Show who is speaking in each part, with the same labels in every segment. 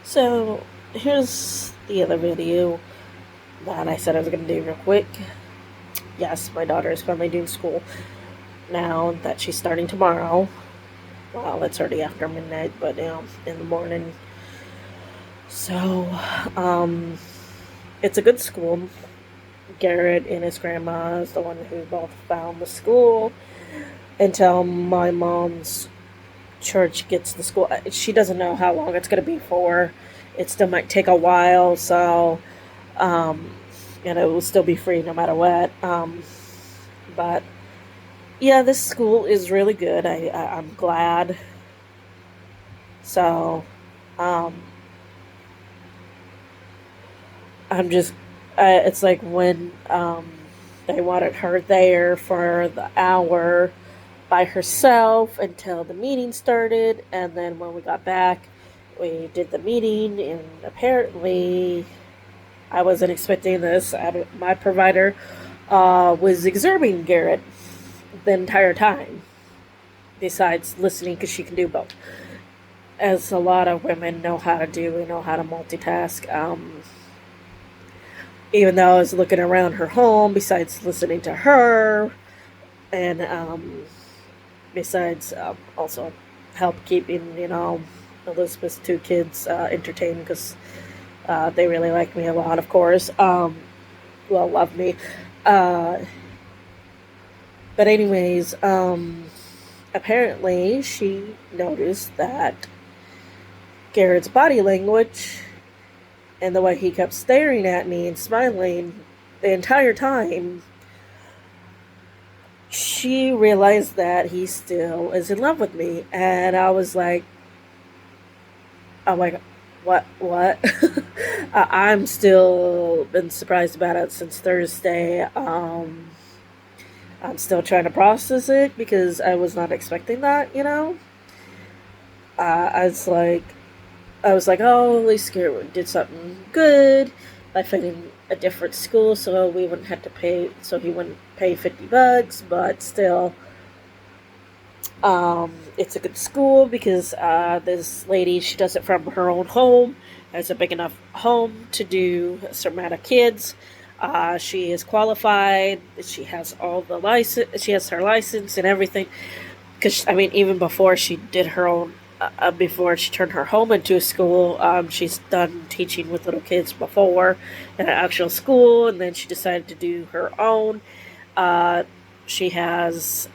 Speaker 1: So here's the other video that I said I was going to do real quick. Yes, my daughter is finally doing school now that she's starting tomorrow. Well, it's already after midnight, but in the morning. So, um, it's a good school. Garrett and his grandma is the one who both found the school until my mom's church gets the school. She doesn't know how long it's going to be for. It still might take a while, so um, and it will still be free no matter what. But yeah, this school is really good. I'm glad. So um, I'm just it's like when they wanted her there for the hour by herself until the meeting started, and then when we got back, we did the meeting, and apparently I wasn't expecting this. My provider was exerting Garrett the entire time, besides listening because she can do both. As a lot of women know how to do, we know how to multitask. Even though I was looking around her home, besides listening to her, and besides also help keeping, Elizabeth's two kids entertained because they really like me a lot, of course. Well, love me. Uh, but anyways, apparently she noticed that Garrett's body language and the way he kept staring at me and smiling the entire time, she realized that he still is in love with me. And I was like, oh my god, what? I'm still been surprised about it since Thursday. I'm still trying to process it because I was not expecting that. I was like, oh, at least Garrett did something good by finding a different school, so we wouldn't have to pay. So he wouldn't pay $50, but still, it's a good school because this lady, she does it from her own home. Has a big enough home to do a certain amount of kids. She is qualified. She has all the license. She has her license and everything. Because I mean, even before she did her own, before she turned her home into a school, she's done teaching with little kids before in an actual school, and then she decided to do her own. Uh, she has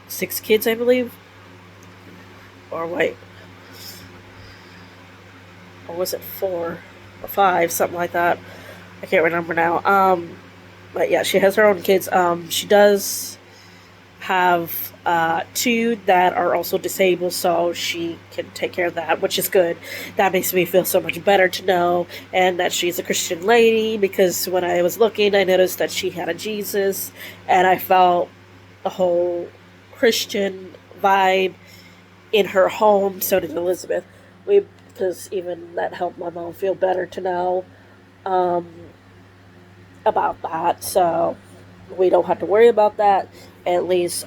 Speaker 1: 6 kids, I believe, or wait, or was it 4 or 5, something like that. I can't remember now. But yeah, she has her own kids. She does have two that are also disabled, so she can take care of that, which is good. That makes me feel so much better to know, and that she's a Christian lady. Because when I was looking, I noticed that she had a Jesus, and I felt the whole Christian vibe in her home. So did Elizabeth. We Because even that helped my mom feel better to know um, about that. So we don't have to worry about that. At least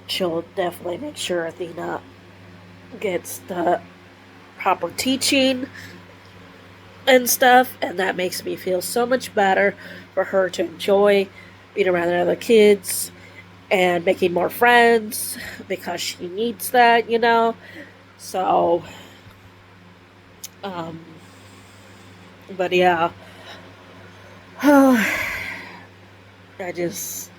Speaker 1: she'll definitely make sure Athena gets the proper teaching and stuff, and that makes me feel so much better for her to enjoy being around other kids and making more friends because she needs that. So, um, but yeah, I just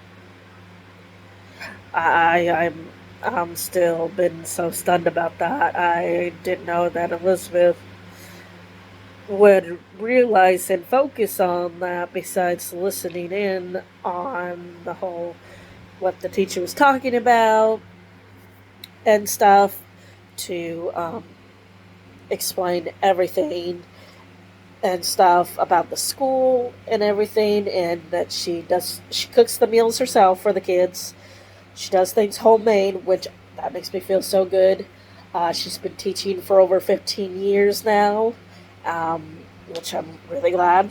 Speaker 1: I'm still been so stunned about that. I didn't know that Elizabeth would realize and focus on that besides listening in on the whole what the teacher was talking about and stuff to explain everything and stuff about the school and everything, and that she cooks the meals herself for the kids. She does things homemade, which that makes me feel so good. She's been teaching for over 15 years now, which I'm really glad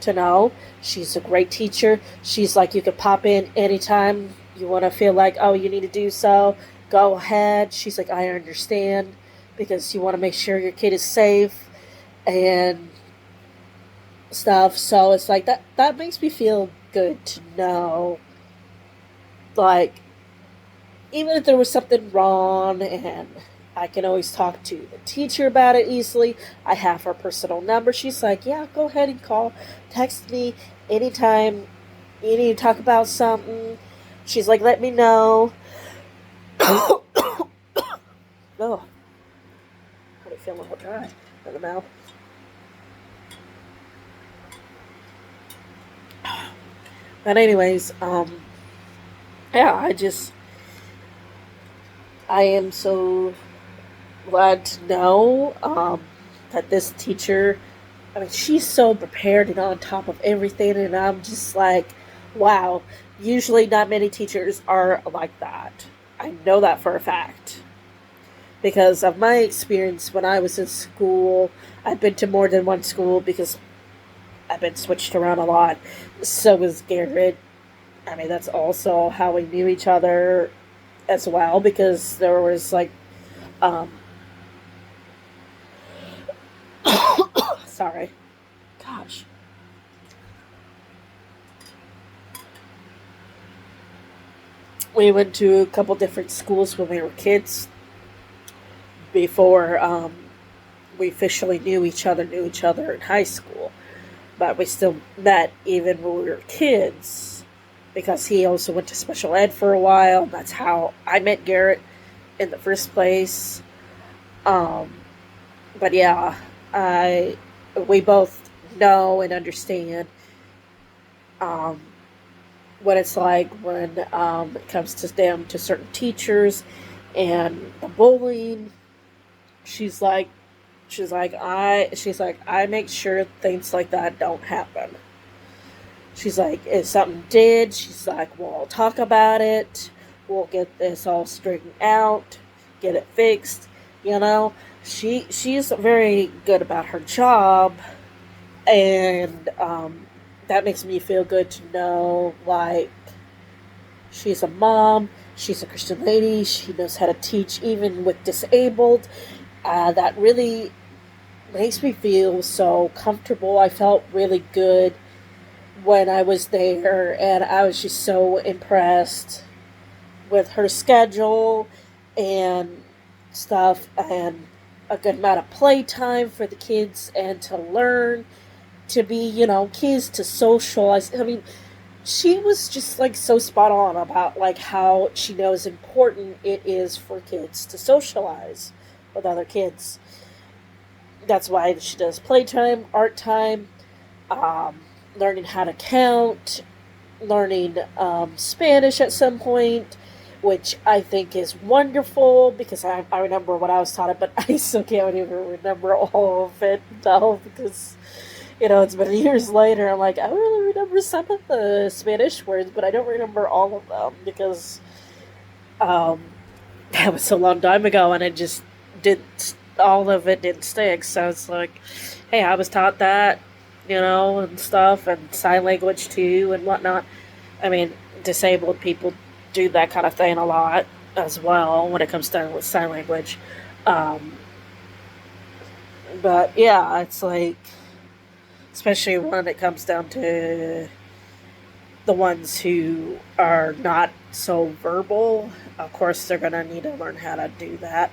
Speaker 1: to know. She's a great teacher. She's like, you could pop in anytime you want to feel like, oh, you need to do so. Go ahead. She's like, I understand because you want to make sure your kid is safe and stuff. So it's like that makes me feel good to know, like, even if there was something wrong, and I can always talk to the teacher about it easily. I have her personal number. She's like, yeah, go ahead and call, text me anytime you need to talk about something. She's like, let me know. Oh, I'm feeling a little dry in the mouth. But anyways, yeah, I am so glad to know that this teacher, I mean, she's so prepared and on top of everything, and I'm just like, wow. Usually, not many teachers are like that. I know that for a fact because of my experience when I was in school. I've been to more than one school because I've been switched around a lot. So was Garrett. I mean, that's also how we knew each other as well because there was like, um, sorry, gosh, we went to a couple different schools when we were kids before we officially knew each other in high school. But we still met even when we were kids because he also went to special ed for a while. That's how I met Garrett in the first place. Um, but yeah, I we both know and understand um, what it's like when it comes to them to certain teachers and the bullying. She's like, she's like, I make sure things like that don't happen. She's like, if something did, she's like, well, I'll talk about it. We'll get this all straightened out, get it fixed. You know, she's very good about her job, and that makes me feel good to know. Like, she's a mom, she's a Christian lady, she knows how to teach even with disabled. That really makes me feel so comfortable. I felt really good when I was there, and I was just so impressed with her schedule and stuff, and a good amount of playtime for the kids and to learn to be, kids to socialize. I mean, she was just like so spot on about like how she knows important it is for kids to socialize with other kids. That's why she does playtime, art time, um, learning how to count, learning Spanish at some point, which I think is wonderful because I remember when I was taught it, but I still can't even remember all of it though because it's been years later. I'm like, I really remember some of the Spanish words, but I don't remember all of them because um, that was a long time ago, and it just did all of it didn't stick. So it's like, hey, I was taught that, and stuff, and sign language too, and whatnot. I mean, disabled people do that kind of thing a lot as well when it comes down with sign language. Um, but yeah, it's like, especially when it comes down to the ones who are not so verbal. Of course, they're going to need to learn how to do that.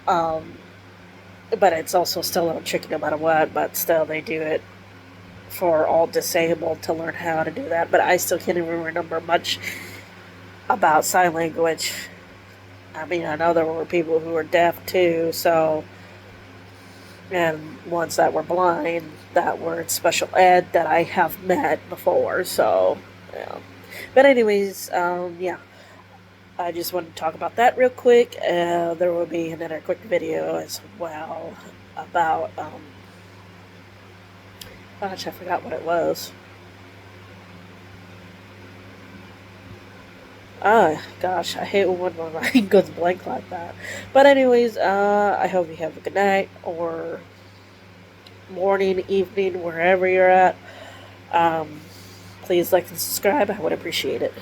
Speaker 1: Um, but it's also still a little tricky no matter what, but still, they do it for all disabled to learn how to do that. But I still can't even remember much about sign language. I mean, I know there were people who were deaf too, so, and ones that were blind that were in special ed that I have met before, so, yeah. But, anyways, yeah, I just wanted to talk about that real quick. There will be another quick video as well about, gosh, I forgot what it was. Ah, gosh, I hate when my mind goes blank like that. But anyways, I hope you have a good night or morning, evening, wherever you're at. Um, Please like and subscribe. I would appreciate it.